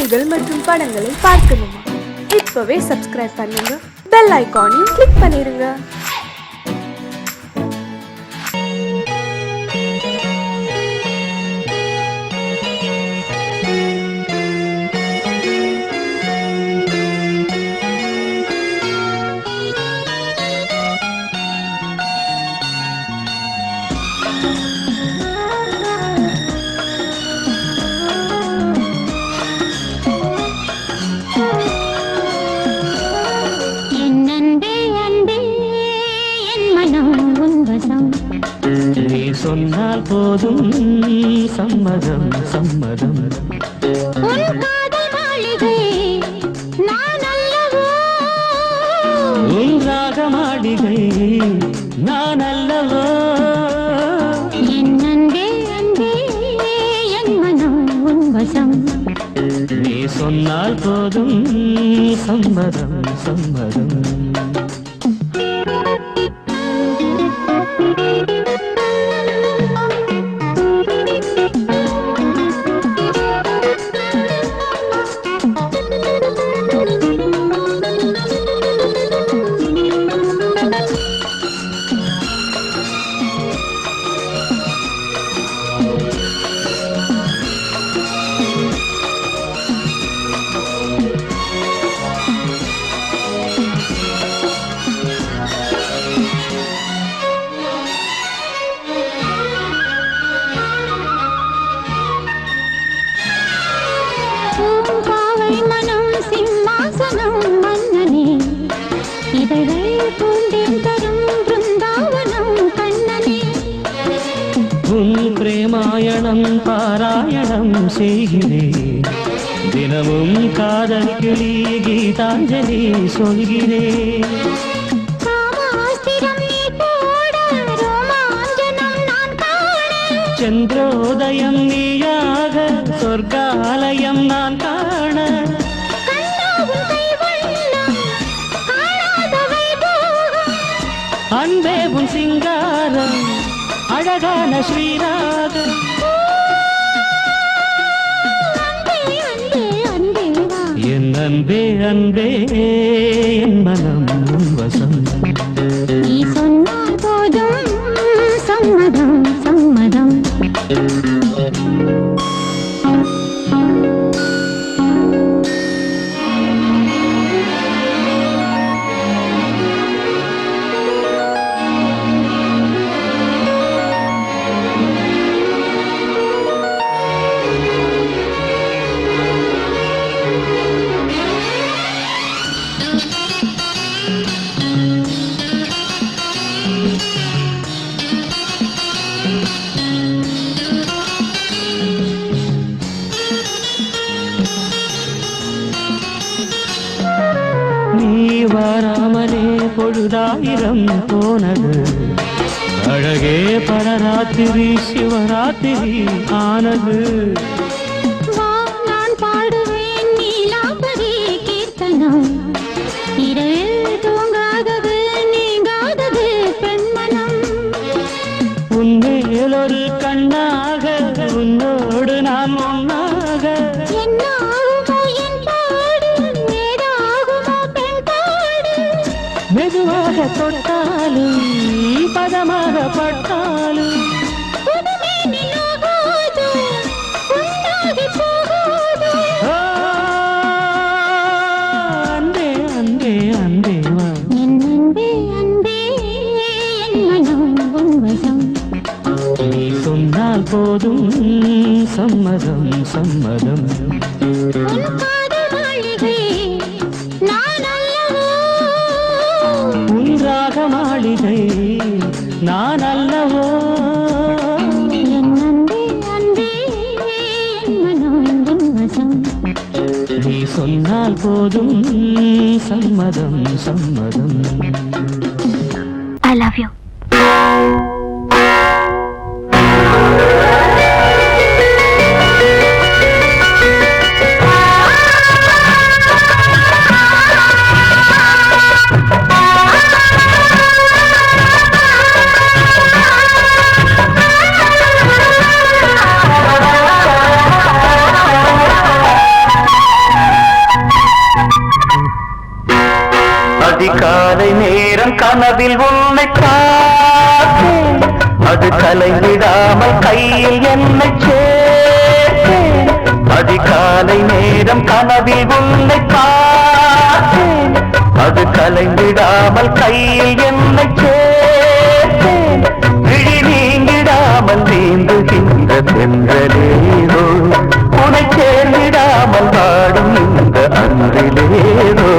செய்திகள் மற்றும் படங்களை பார்க்கணுமா? இப்பவே சப்ஸ்கிரைப் பண்ணுங்க, பெல் ஐகானையும் கிளிக் பண்ணிருங்க. நீ சொன்னால் போதும் சம்மதம் சம்மதம். உன் காதல் மாளிகை நான் அல்லவோ, உன் ராக மாளிகை நான் அல்லவோ. என் அன்பே அன்பே என் மனம் உன் வசம். நீ சொன்னால் போதும் சம்மதம் சம்மதம். பிரேமாயணம் பாராயணம் செய்கிறேன், தினமும் காதல் கிளி கீதாஞ்சலி சொல்கிறேன். சந்திரோதயம் நீயாக சொர்க்காலயம் நான் காண, அன்பே உன் சிங்காரம் அழகான ஸ்ரீராகம். என் அன்பே அன்பே என் மனம் உன் வசம். நீ சொன்னால் போதும் சம்மதம் சம்மதம். வராமலே பொழுதாயிரம் போனது, அழகே பரராத்திரி சிவராத்திரி ஆனது. நான் பாடுவேன் நீலாம்பரி கீர்த்தனம், இரவில் தூங்காதது நீங்காதது பெண்மனம். உன்மேல் ஒரு கண்ணாக உன்னோடு நான் ஒன்னாக, மெதுவாக தொட்டாலும் பதமாக பட்டாலும் அன்பே அன்பே அன்பே வா. என் அன்பே அன்பே என் மனம் உன் வசம். நீ சொன்னால் போதும் சம்மதம் சம்மதம். உன் காதல் மாளிகை நான் அல்லவோ, உன் ராக மாளிகை நான் அல்லவோ. என் அன்பே அன்பே என் மனம் உன் வசம். நீ சொன்னால் போதும் சம்மதம் சம்மதம். I love you. அதிகாலை நேரம் கனவில் உன்னை பார்த்தேன், அது கலைவிடாமல் கையில் என்னை சேர்த்தேன். அதிகாலை நேரம் கனவில் உன்னை பார்த்தேன், அது கலைவிடாமல் கையில் என்னை சேர்த்தேன். விழி நீங்கிடாமல் நீந்துகின்ற தென்றலேதோ, உனை சேர்ந்திடாமல் வாடும் இந்த அன்றிலேதோ.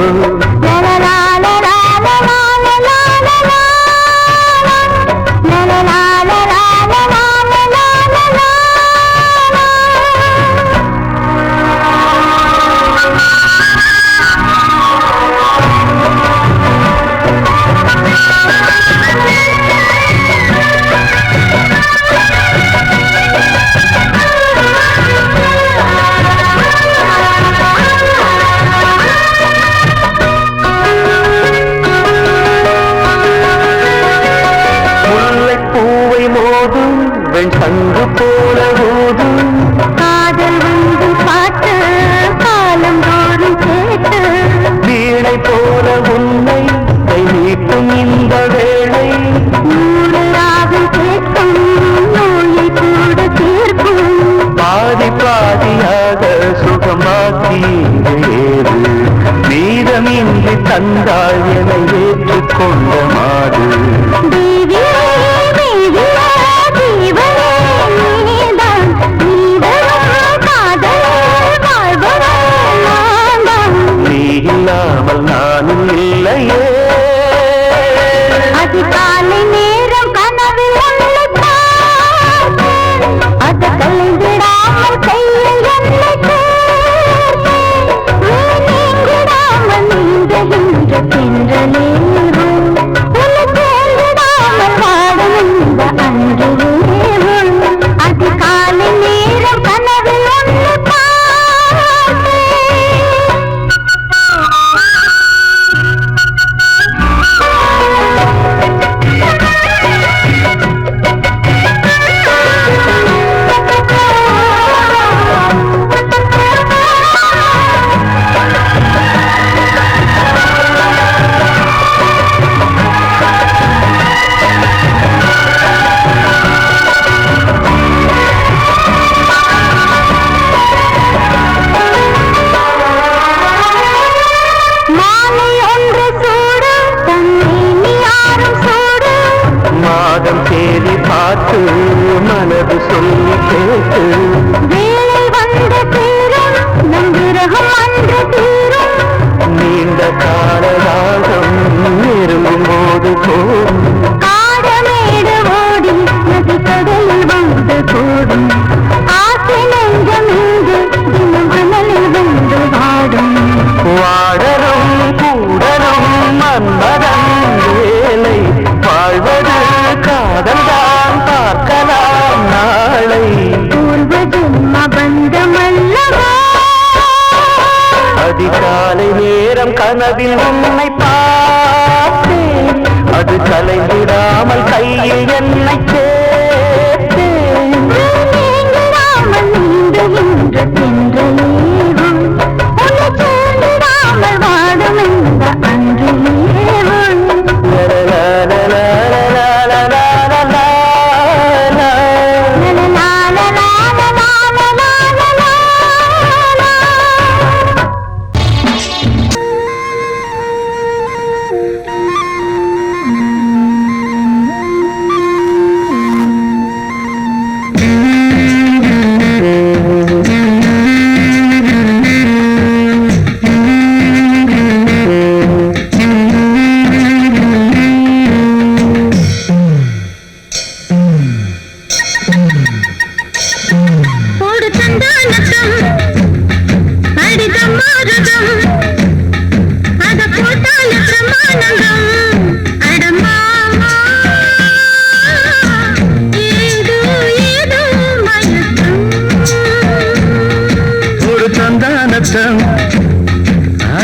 சங்கு போல ஊதும் காதல் வந்து பாட்டு காலம் தோறும் கேட்டு, வீணை போல உன்னை கை நீட்டும் இந்த வேளை, நூறு ராகம் கேட்கும் நோயை கூட தீர்க்கும். பாதி பாதியாக சுகமாக்கி ஏறு, மீதமின்றி தந்தாள் என ஏற்றுக்கொண்ட மாடு. இல்லாமல் நானும் இல்லையே. அதிகாலை நேரம் கனவில் உன்னை பார்த்தேன், அது கலைந்திடாமல் கையில் என்னை சேர்த்தேன். நீங்கிடாமல் நீந்துகின்ற தென்றலேவோ, உன்னை சேர்ந்திடாமல் வாடும் இந்த அன்றிலேவோ. அதிகாலை நேரம் கனவில் உன்னை பார்த்தேன். தேடி பார்த்து மனது சொல்லி கேட்டு, வேலை வந்த தீரும் நம் விரகம் அன்று தீரும். நீண்ட காலராகம் நெருங்கும் போது போதும், காடமேடு ஓடி நதி கடலில் வந்து கூடும். ஆசை நெஞ்சம் இங்கு தினம் அனலில் வந்து வாடும். வாடரும் கூடரும் மன்மதன் வேலை, வாழ்வது காதல்தான் பார்க்கலாம் நாளை. பூர்வ ஜென்ம பந்தமல்லவா, அதிகாலை நேரம் கனவில் உன்னை பார்த்தேன், அது கலைந்திடாமல் கையில் என்னை சேர்த்தேன். நீங்கிடாமல் நீந்துகின்ற தென்றலேவோ, உன்னை சேர்ந்திடாமல் வாடும் இந்த அன்றிலேவோ.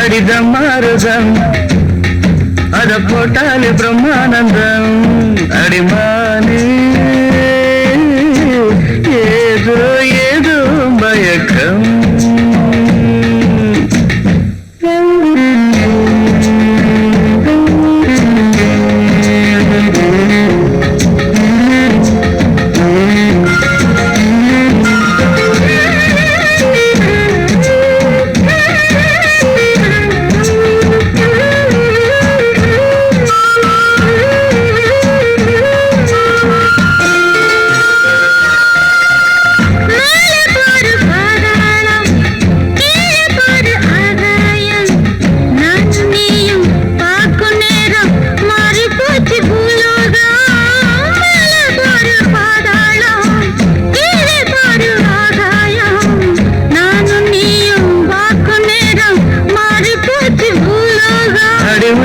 அடிதமாருதம் அத போட்டாலே பிரம்மானந்தம். அடிமானே ஏதோ ஏதோ மயக்கம்.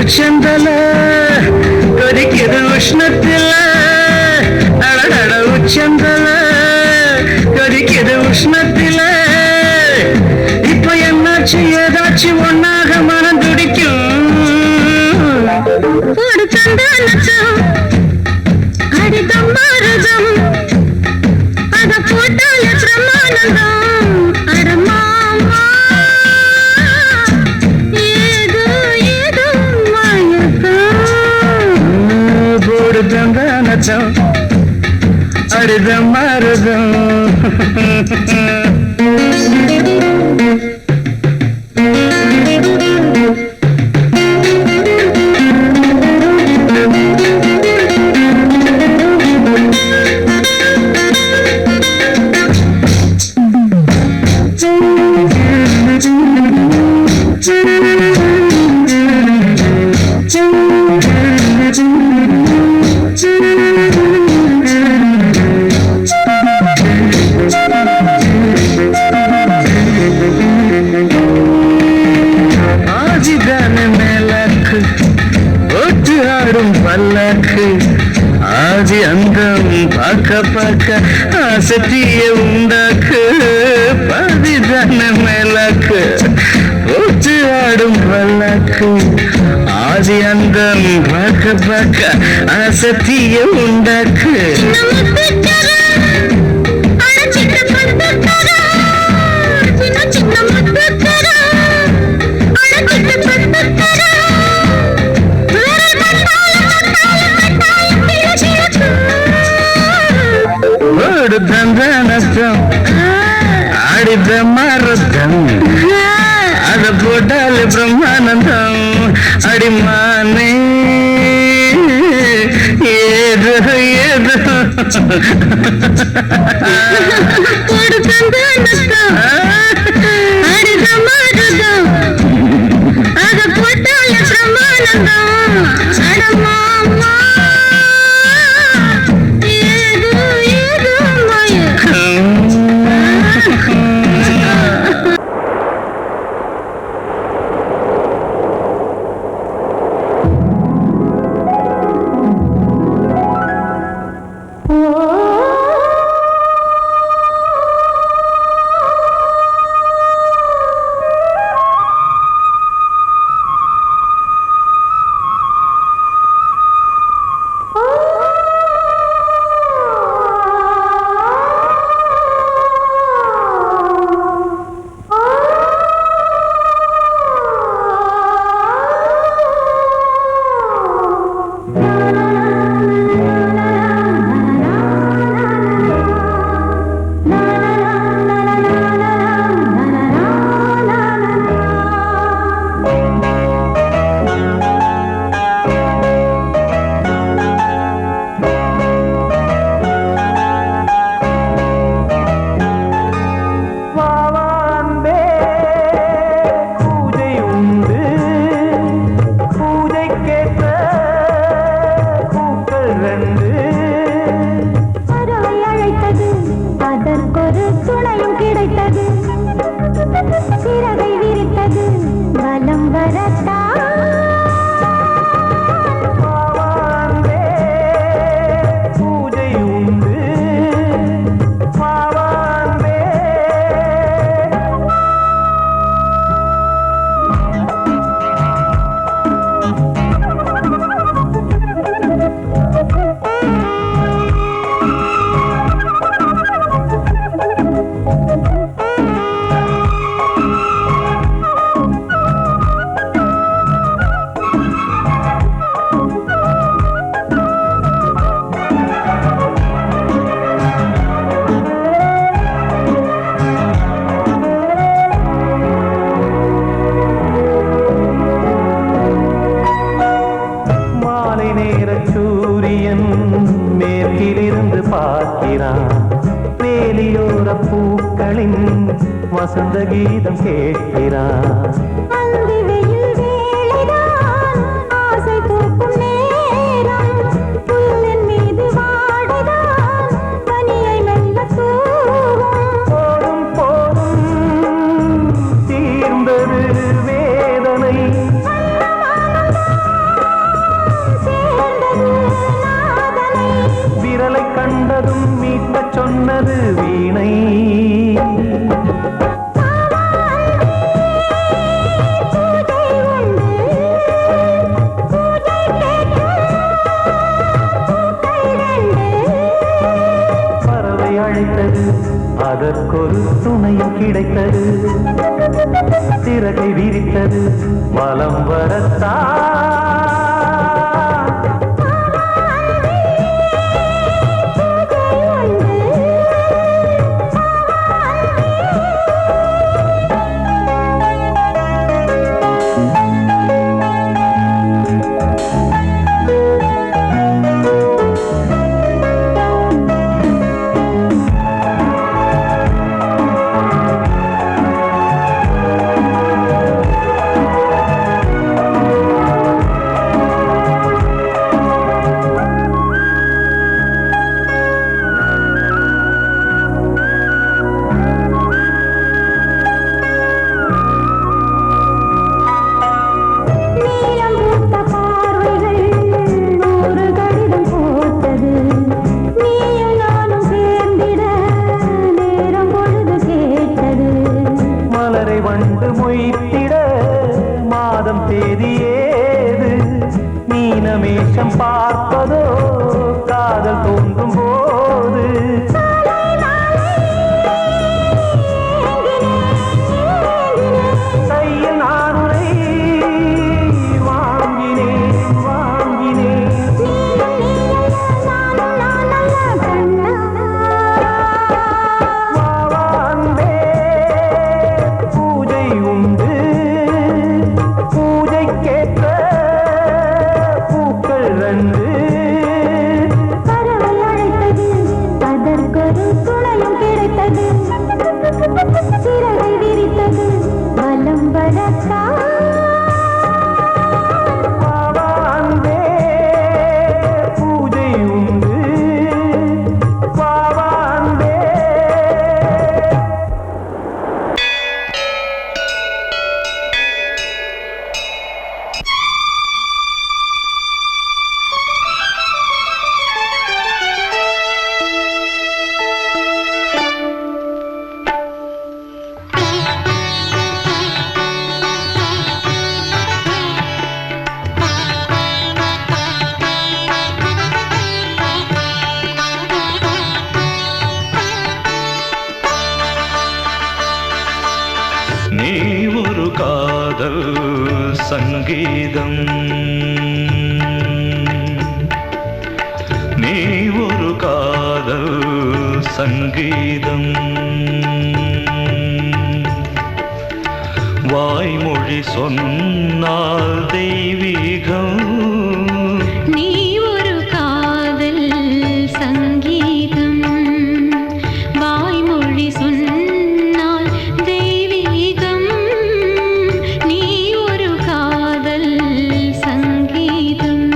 உச்சந்தல கொதிக்குது உஷ்ணத்தில் அடடட உச்சந்தல கொதிக்குது உஷ்ணத்தில் இப்ப என்னாச்சு ஏதாச்சும் ஒன்னாக மனம் துடிக்கும் ஒரு சந்தானச்சம் அடிதம் மாறுதம் அத போட்டால பிரமானந்தம் அடமாமா ஏதோ ஏதோ மயக்கம் போடு சந்தானச்சம் அடிதம் மாறுதம் ஆதி அந்தம் பார்க்க பார்க்க ஆசத்திய உண்டாக்கு பதிதான மேலாக்கு போட்டு ஆடும் பல்லாக்கு ஆதி அந்தம் பார்க்க பார்க்க ஆசத்திய உண்டாக்கு தந்தனத்தம் ஆடித மரத்தம் அத போட்டாலே பிரம்மானந்தம் அடிமானே ஏதோ ஏதோ அடித மரத்தம் அத போட்டாலே பிரம்மானந்தம் அடமாமா வசந்த கீதம் கேட்கிறான். ஒரு துணையும் கிடைத்தது சிறகை விரித்தது வலம் வரத்தான் மீனமேஷம் பார்ப்பதோ காதல் தோன்றும் போது கையில் நானுரை வாங்கினேன் வாங்கினேன் வாவான்பே பூஜை உண்டு பூஜைக்கேற்ற பறவை அழைத்தது அதற்கொரு துணையும் கிடைத்தது சிறகை விரித்தது வலம் வரத்தான் பூஜை உண்டு பாவாந்தே நீ ஒரு காதல் சங்கீதம் நீ ஒரு காதல் சங்கீதம் வாய்மொழி சொன்னால் தெய்வீகம் நீ ஒரு காதல் சங்கீதம் வாய்மொழி சொன்னால் தெய்வீகம் நீ ஒரு காதல் சங்கீதம்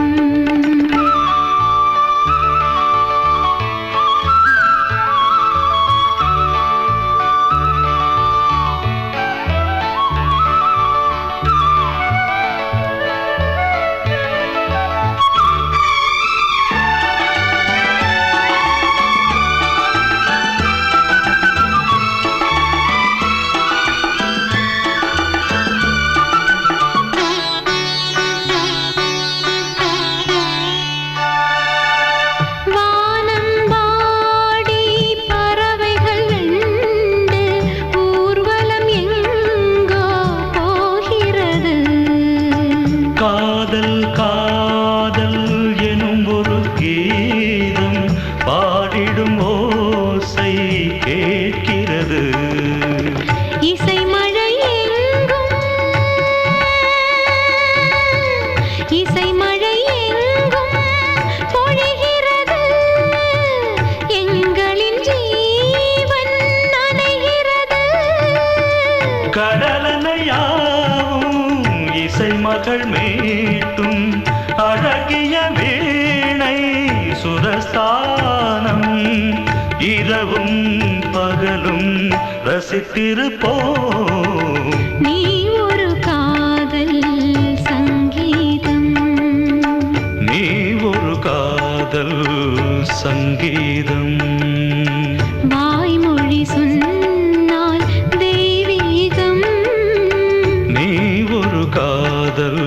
காதல் காதல் எனும் ஒரு கீதம் பாடிடும் ஓசை கேட்கிறது இசை மழை எங்கும் இசை மழை எங்கும் பொழிகிறது எங்களின் ஜீவன் நனைகிறது கடலனையாவும் இசை மகள் மீட்டும் அழகிய வீணை சுரஸ்தானம் இரவும் பகலும் ரசித்திருப்போம் நீ ஒரு காதல் சங்கீதம் நீ ஒரு காதல் சங்கீதம் வாய்மொழி சொன்னால் தெய்வீகம் நீ ஒரு காதல்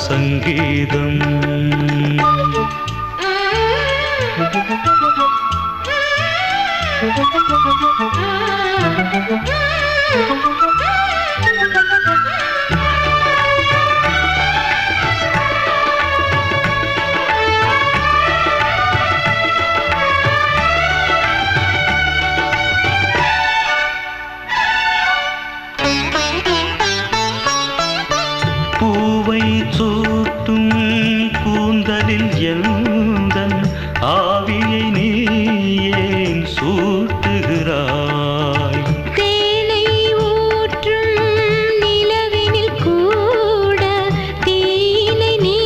சங்கீதம் பூவை சூட்டும் கூந்தலில் எந்தன் ஆவியை நீ ஏன் சூட்டுகிறாய்? தேனை ஊற்றும் நிலவினில் கூட தீனை நீ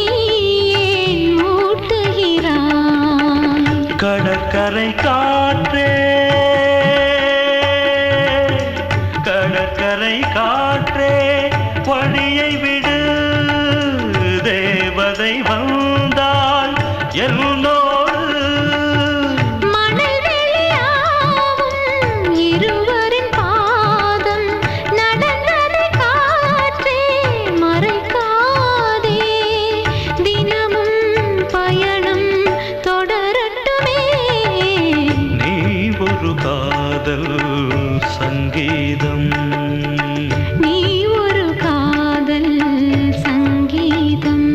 ஏன் மூட்டுகிறாய்? கடற்கரை காற்றே, கடற்கரை காற்றே வழியை விடு, தேவதை வந்தால் என்னோடு. மணல் வெளியாகும் இருவரின் பாதம் நடந்ததை காற்றே மறைக்காதே. தினமும் பயணம் தொடரட்டுமே. நீ ஒரு காதல் சங்கீதம், நீ ஒரு காதல் சங்கீதம்.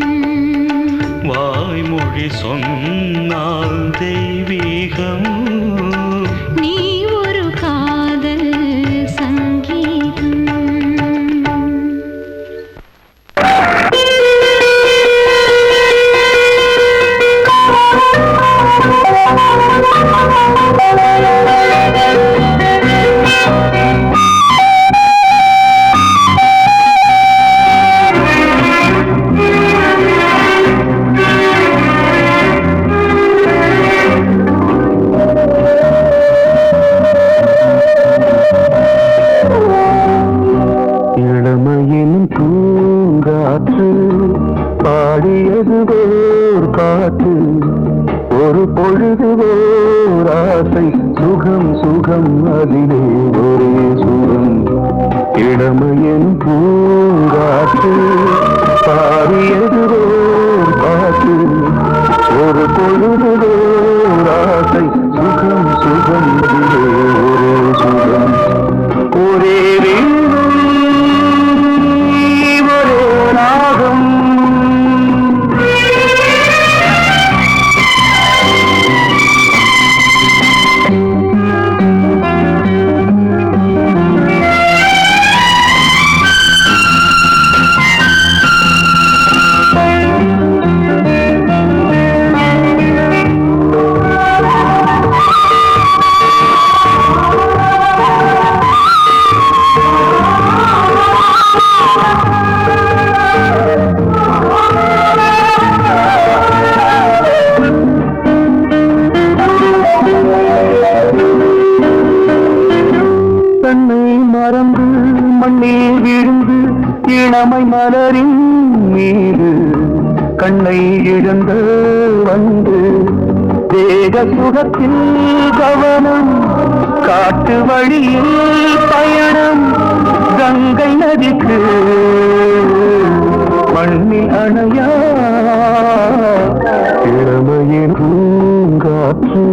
வாய்மொழி சொன்னால் தெய்வீகம். நீ ஒரு காதல் சங்கீதம். இளமையின் பூங்காற்று பாடியது ஓர் பாட்டு, ஒரு பொழுது ஓர் ஆசை, சுகம் சுகம் அதிலே ஒரே சுகம். இளமையின் பூங்காற்று பாடியது ஓர் பாட்டு, ஒரு பொழுது ஓர் ஆசை, சுகம் சுகம் அதிலே ஒரே சுகம். ஒரே வீடும் ஒரே ராகம், தன்னை மறந்து மண்ணில் விழுந்து இளமை மலரின் மீது கண்ணை இழந்து வந்து தேக சுகத்தில் கவனம், காட்டு வழியில் பயணம், கங்கை நதிக்கு மண்ணில் அணையா இளமையின் பூங்காற்று.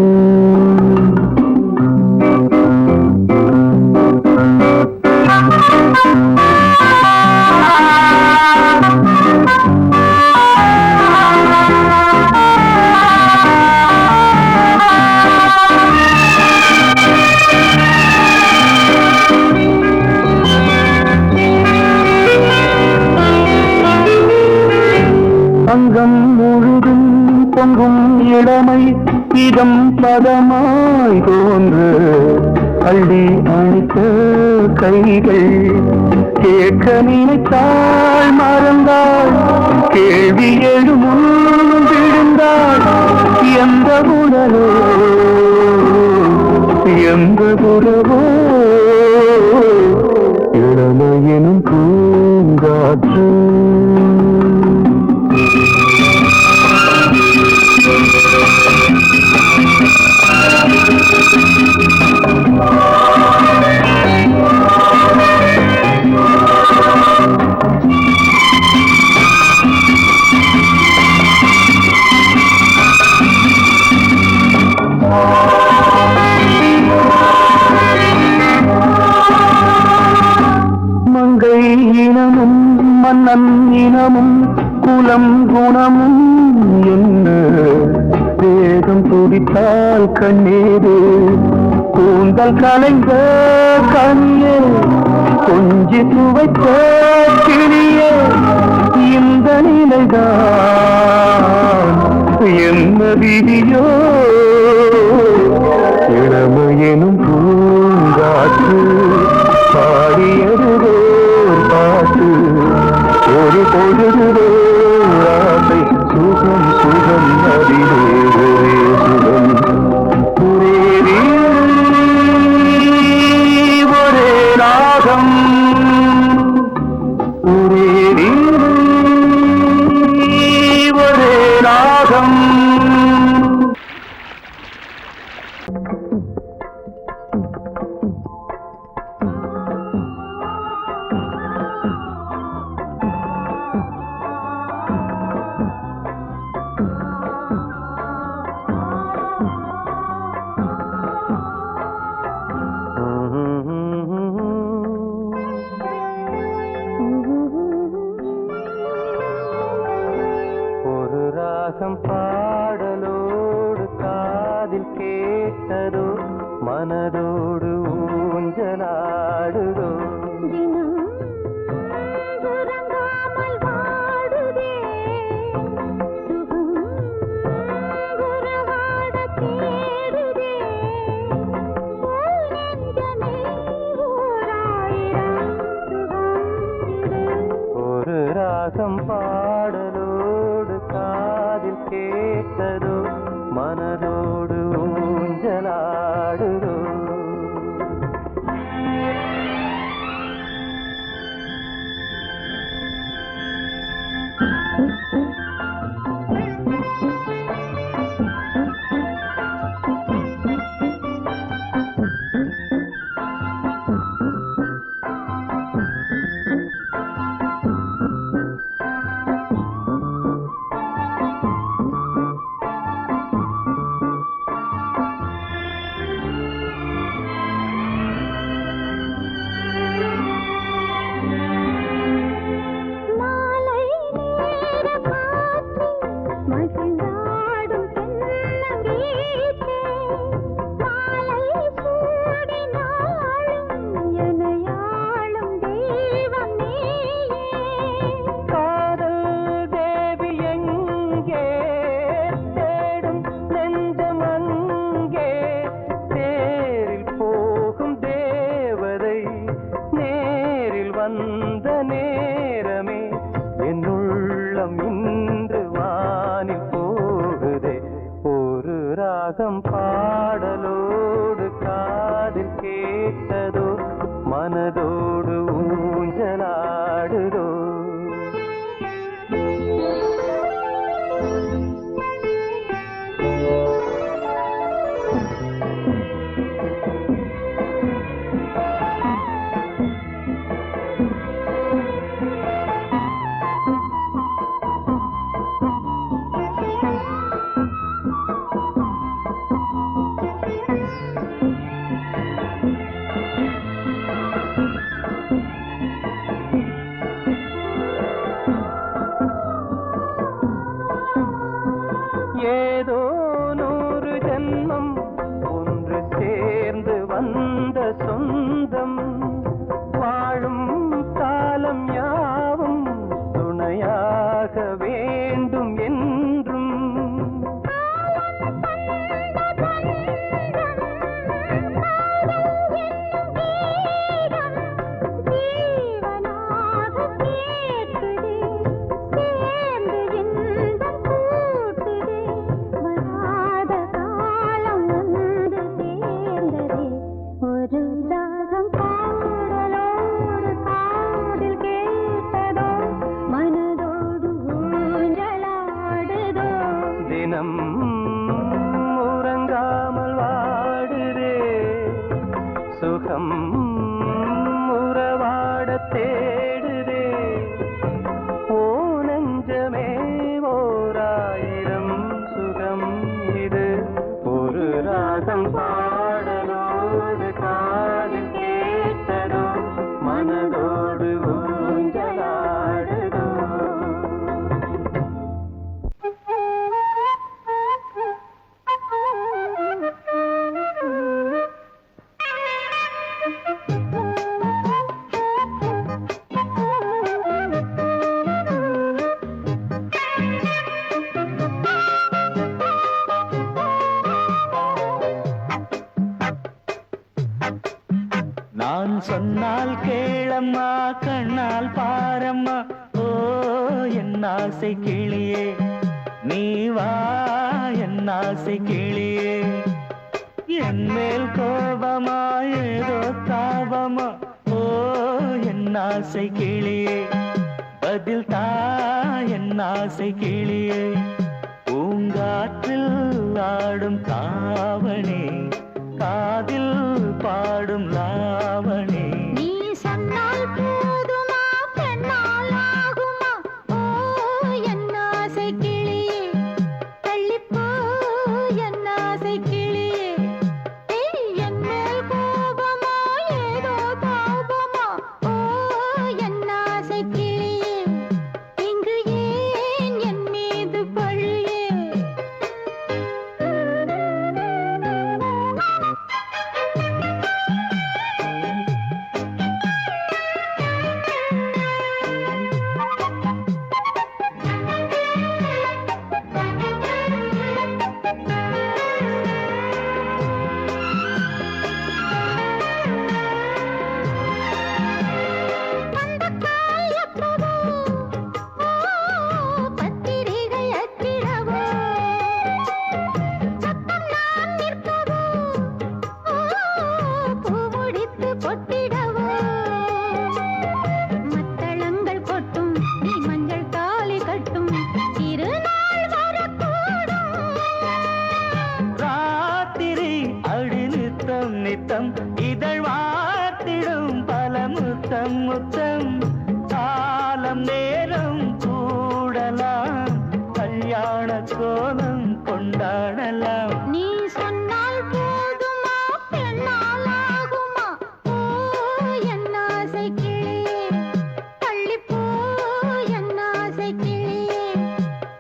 அங்கம் முழுதும் பொங்கும் இளமை இதம் பதமாய் தோன்று, அள்ளி அணைத்த கைகள் கேட்க நினைத்தாள் மறந்தாள், கேள்வி எழுமுன் விழுந்தாள். எந்த உடலோ எந்த உறவோ இளமையின் பூங்காற்று. மங்கை இனமும் மன்னன் இனமும் குலம் குணமும் என்ன வேகம் துடித்தால் கண்ணீரு கூந்தல் கலைந்த கனியே கொஞ்சி துவைத்த கிளியே இந்த நிலைதான் என்ன விதியோ இளமையெனும் பூங்காற்று பாடியதுவோர் பாட்டு ஒரு பொழுதுதோ ஆசை சுகம் சுகம் அதிலே ஒரே சுகம் ஒரே ஒரே ராகம் ஒரே ஒரே ராகம். பாடலோடு காதில் கேட்டதோ மனதோடு ஊஞ்சலாடுதோ ஒரு ராகம் பாடலோடு காதில் கேட்டதோ மனதோடு ஊஞ்சலாடுதோ வந்த நேரமே என்னுள்ளம் இன்று வானில் போகுதே ஒரு ராகம் பாடலோடு காதில் கேட்டதோ மனதோடு ஊஞ்சலாடுதோ ஏதோ 100 ஜென்மம் ஒன்று சேர்ந்து வந்த சொந்தம் வாழும் காலம் யாவும் துணையாக வேண்டும் என்றும் தினம் உறங்காமல் வாடுதே சுகம் உறவாட தேடுதே ஓ நெஞ்சமே ஓராயிரம் சுகம் இது ஒரு ராகம் பாடலோடு காதில் கேட்டதோ மனதோடு சொன்னால் கேளம்மா கண்ணால் பாரம்மா ஓ என் ஆசை கிளியே நீ வா என் ஆசை கிளியே என் மேல் கோபமா ஏதோ தாபமா ஓ என் ஆசை கிளியே பதில் தா என் ஆசை கிளியே பூங்காற்றில் ஆடும் தாவணி காதில் பாடும் லாவணி நீ சொன்னால் போதுமா பெண்ணால் ஆகுமா ஓ என் ஆசை கிளியே தள்ளிப்போ என் ஆசை கிளியே என் மேல் கோபமா ஏதோ தாபமா ஓ என் ஆசை கிளியே இங்கு ஏன் என் மீது பழியே நித்தம் இதழ் வார்த்திடும் பல முத்தம் முத்தம் காலம் நேரம் கூடலாம் கல்யாண கோலம் கொண்டாடலாம் நீ சொன்னால் போதுமா பெண்ணால் ஆகுமா ஓ என் ஆசை கிளியே தள்ளிப்போ என் ஆசை கிளியே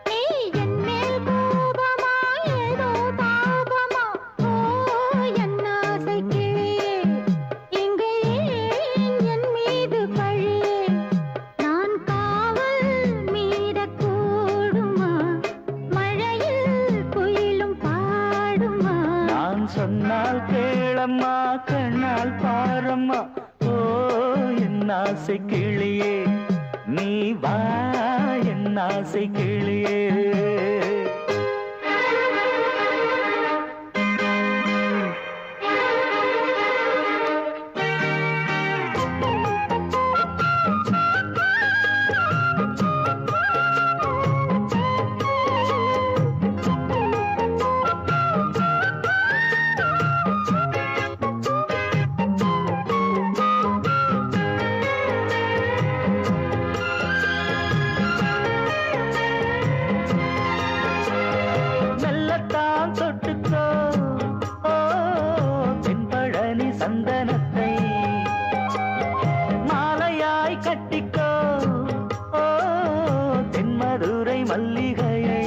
நீ என் மேல் கோபமா ஏதோ தாபமா ஓ என் ஆசை கிளியே இங்கு ஏன் என் மீது பழியே நான் காவல் மீறக்கூடுமா மழையில் குயிலும் பாடுமா நான் சொன்னால் கேளம்மா கண்ணால் பாரம்மா ஓ என் ஆசை கிளியே நீ வா என் ஆசை கிளியே மெல்லத்தான் தொட்டுக்கோ ஓ தென்பழனி சந்தனத்தை மாலையாய் கட்டிக்கோ ஓ தென்மதுரை மல்லிகையை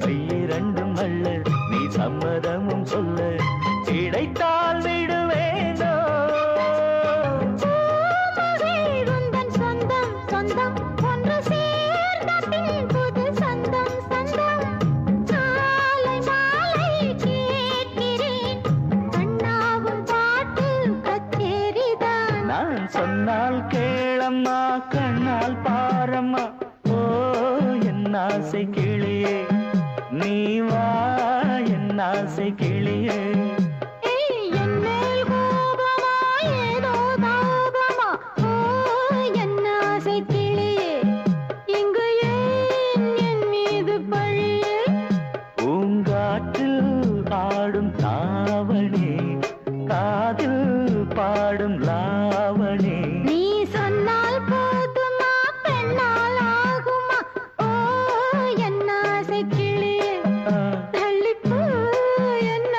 கையிரண்டும் அல்ல நீ சம்மதமும் சொல்ல கிடைத்தால் விடுவேனோ உந்தன் சொந்தம் சொந்தம் ஒன்று சேர்ந்த பின் புது சொந்தம் சொந்தம் காலை மாலை கேட்கிறேன் கண்ணாவும் பாட்டு கச்சேரிதான் நான் சொன்னால் கேளம்மா கண்ணால் பாரம்மா ஓ என் ஆசை கிளியே நீ வா என் ஆசை கிளியே என் மேல் கோபமா ஏதோ தாபமா ஓ என் ஆசை கிளியே இங்கு ஏன் என் மீது பழியே பூங்காற்றில் ஆடும் தாவணி காதில் பாடும் லாவணி நீ சொன்னால் போதுமா பெண்ணால் ஆகுமா ஓ என் ஆசை கிளியே தள்ளிப்போ என்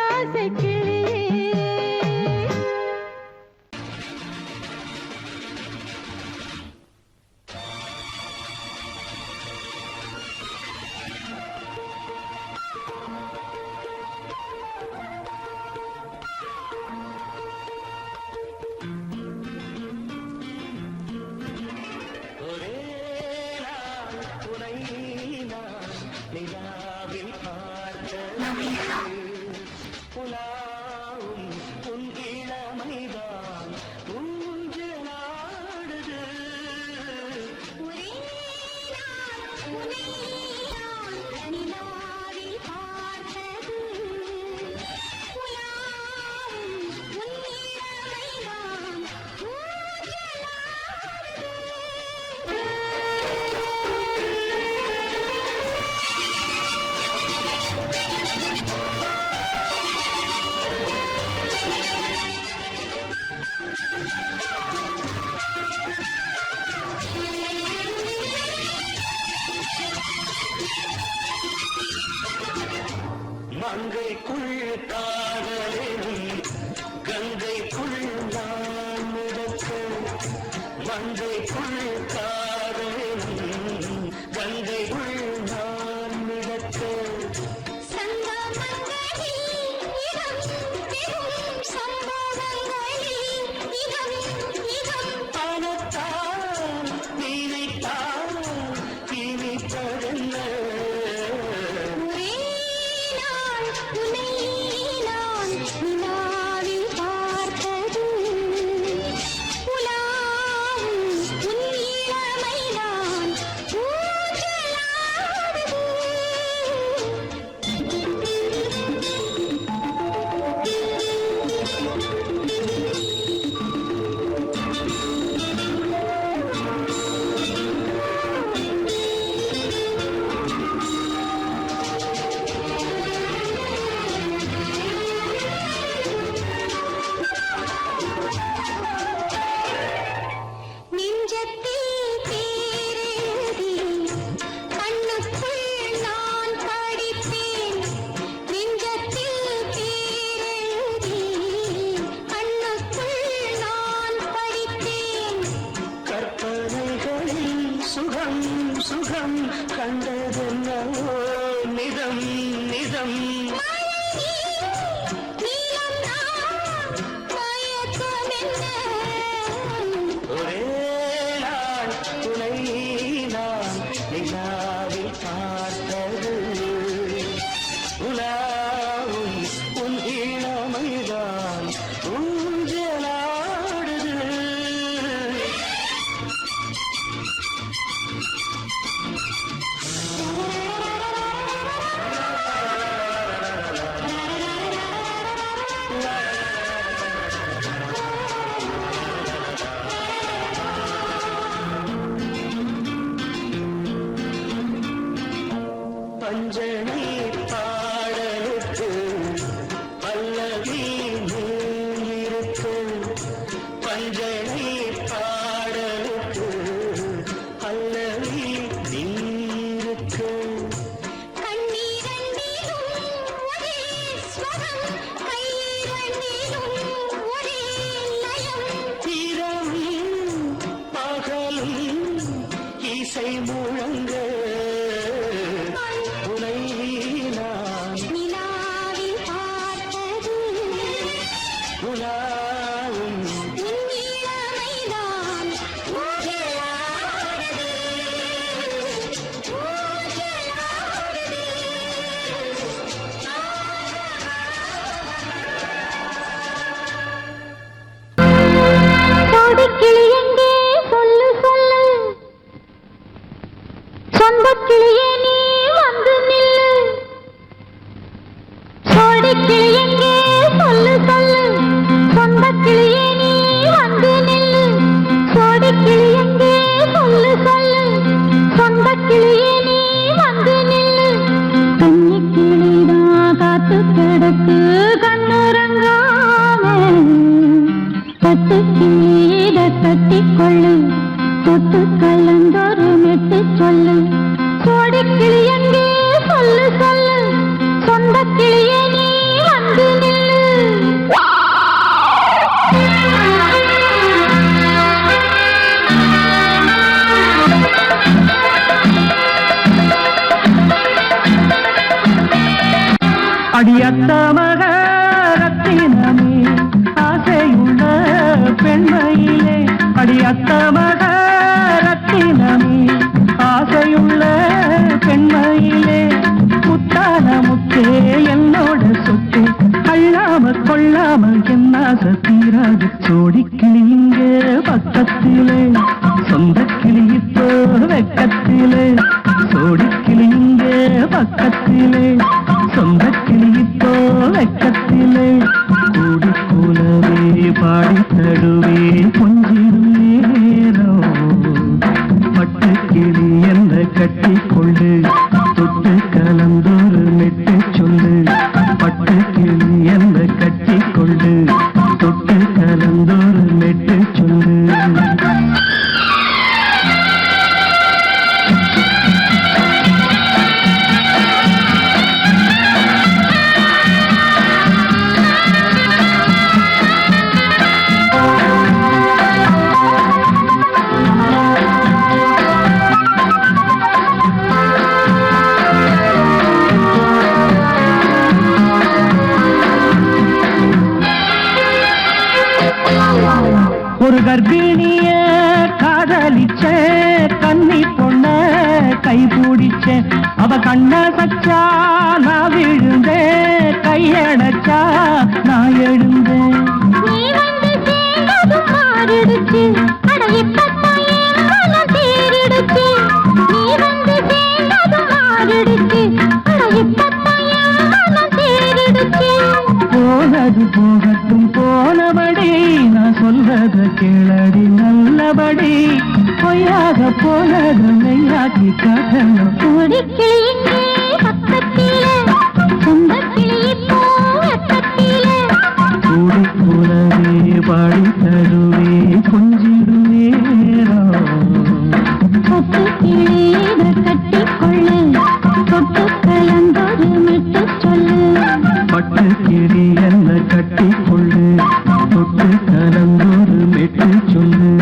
மங்கைக்குள் காதலினும் கங்கைக்குள் நான் மிதக்க மங்கைக்குள் காதலினும் கங்கைக்குள் நான் மிதக்க பணத்தால் நினைத்தால் இனிப்பதென்ன சுகம் கண்டதென்னவோ நிதம் நிதம் ஒரே நாள் துணை நான் நிலாவில் பார்த்தது உலாவும் உன் இளமைதான் ஊஞ்சலாடுது பஞ்சனை பாடலுக்கு பல்லவி இருக்கு பஞ்சனை பாடலுக்கு பல்லவி இருக்கு இரவும் பகலும் இசை முழங்க சொந்தக்கிளியே நீ வந்து நில்லு சோடிக்கிளி எங்கே சொல்லு சொல்லு சொந்தக்கிளியே நீ வந்து நில்லு சோடிக்கிளி எங்கே சொல்லு சொல்லு சொந்தக்கிளியே நீ வந்து நில்லு கன்னிக்கிளிதான் காத்து கிடக்கு கண்ணுறங்காம கட்டுக்கிளீட கட்டிக்கொள்ளு தொட்டு கலந்தொரு மெட்டு சொல்லு சோடிக்கிளி எங்கே சொல்லு சொல்லு சொந்தக்கிளியே நீ வந்து நில்லு அடியத்த மக ரத்தினமே ஆசையுள்ள பெண்மையிலே அடியத்த மக ரத்தினமே ஆசையுள்ள பெண்மையிலே முத்தான முத்தே என்னோட சொத்து அள்ளாம கொள்ளாம என்ன சத்தீராது சோடிக்கிளி இங்கே பக்கத்திலே சொந்தக்கிளி இப்போ வெக்கத்திலே கண்ண சச்சா நான் விழுந்தேன், கையடைச்சா நான் எழுந்தேன். நீ வந்து சேர்ந்ததும் மாறிடுச்சு, அட இப்பத்தான் என் மனம் தேறிடுச்சு. நீ வந்து சேர்ந்ததும் மாறிடுச்சு, அட இப்பத்தான் என் மனம் தேறிடுச்சு. போனது போகட்டும் போனபடி, நான் சொல்றத கேளடி நல்லபடி. பொய்யாக போனது மெய்யாக்கி காட்டணும். கோடிக்கிளி இங்கே பக்கத்திலே, சொந்தக்கிளி இப்போ வெக்கத்திலே. கூடி கூடவே பாடி தருவே கொஞ்சிடும் நேரம். கொத்து கிளியிட கட்டிக்கொள்ளு, தொட்டு கலந்தொரு மெட்டு சொல்லு. பட்டு கிளி என்ன கட்டிக்கொள்ளு, தொட்டு கலந்தொரு மெட்டு சொல்லு.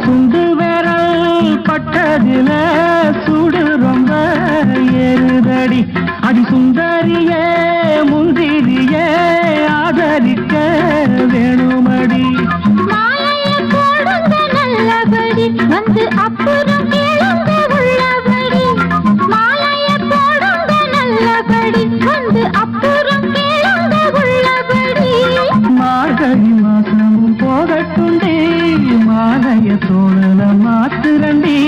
சுண்டு விரல் பட்டதில சுடு ரொம்ப ஏறுதடி. அடி சுந்தரியே முந்திரியே ஆதரிக்க வேணுமடி. மாலையை போடுங்க நல்லபடி, வந்து அப்புறம் கேளுங்க உள்ளபடி. மாலையை போடுங்க நல்லபடி, வந்து அப்புறம் கேளுங்க உள்ளபடி. மார்கழி மாசமும் போகட்டுண்டி, மாலைய தோழல மாத்துரண்டி.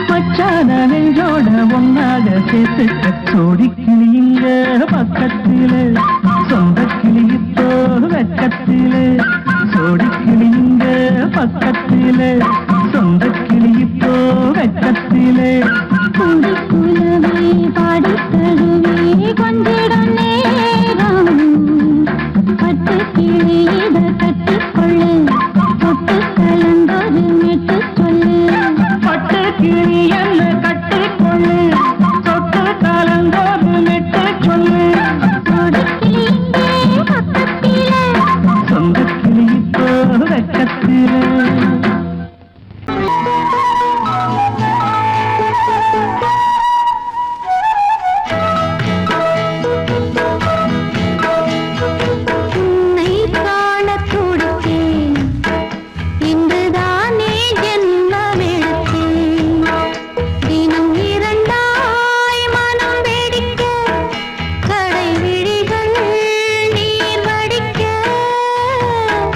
மச்சான நெஞ்சோட ஒன்னாக சேர்த்து சோடி கிளியுங்க பக்கத்தில, சொந்த கிளி இப்போ வெக்கத்தில. சோடி கிளியுங்க பக்கத்தில, சொந்த கிளி இப்போ வெக்கத்தில. குடி குலவை பாடி தருவே கொஞ்சிடம் நேரம். பட்டு கிளியிட கட்டிக்கொள்ளு, தொட்டு கலந்தொரு மெட்டு சொல்லு. பட்டு கிளி என்ன கட்டிக்கொள்ளு, தொட்டு கலந்தொரு மெட்டு சொல்லு. கோடிக்கிளி இங்கே பக்கத்திலே, சொந்த கிளி இப்போ வெக்கத்தில. உன்னை காணத் துடித்தேன், இன்றுதானே ஜென்மமெடுத்தேன். தினம் இரண்டாய் மனம் வெடிக்க, கடை விழிகள் நீர் வடிக்க.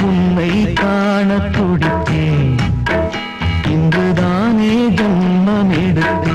உன்னை காண துடித்தேன், இன்றுதானே ஜன்மம் எடுத்தேன்.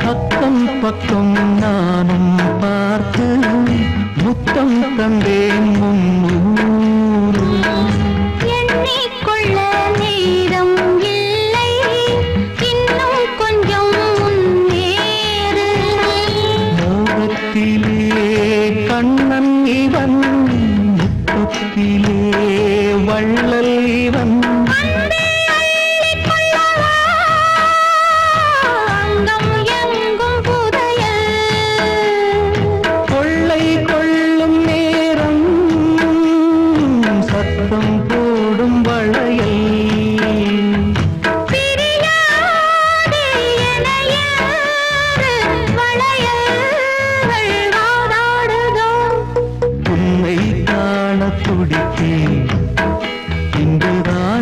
பக்கம் பக்கம் நானும் பார்த்து முத்தம் தந்தேன் முன்னூறு. எண்ணிக்கொள்ள நேரம் இல்லை, இன்னும் கொஞ்சம் முன்னேறு. மோகத்திலே கண்ணன் இவன், முத்தத்திலே வள்ளல் இவன். அங்கம் எங்கும் புதையல், கொள்ளை கொள்ளும் நேரம், சத்தம் போடும் வளையல். பிரியாதே எனையாறு, வளையல்கள் வாதாடுதோ. உன்னை காண துடித்தேன், இன்றுதான்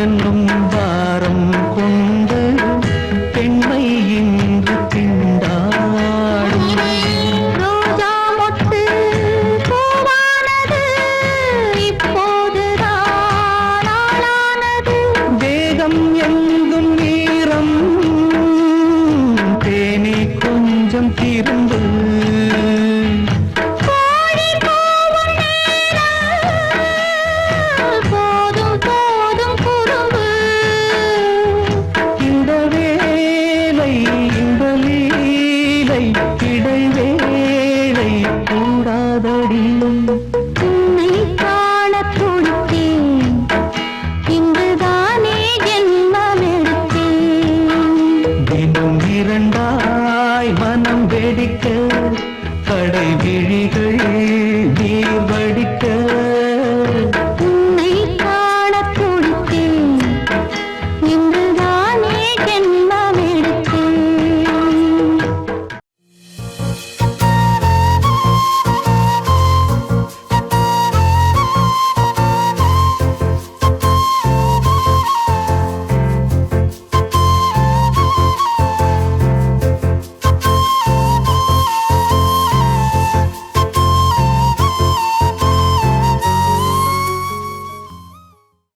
என்னும் பாரம் கொண்டு பெண்மை இன்று திண்டாடும். ரோஜா மொட்டு பூவானது இப்போதுதான் ஆளானது. வேகம் எங்கும் நீரம் தேனி கொஞ்சம் திரும்பு. கோழி கூவும் நேரம் போதும் போதும் குறும்பு. இந்த வேலை இந்த லீலை இடைவேளை கூடாதடியும். உன்னை காணத் துடித்தேன், இங்குதானே ஜென்மமெடுத்தேன். தினம் இரண்டாய் மனம் வெடிக்க கடை விழிகள் நீர் வடிக்க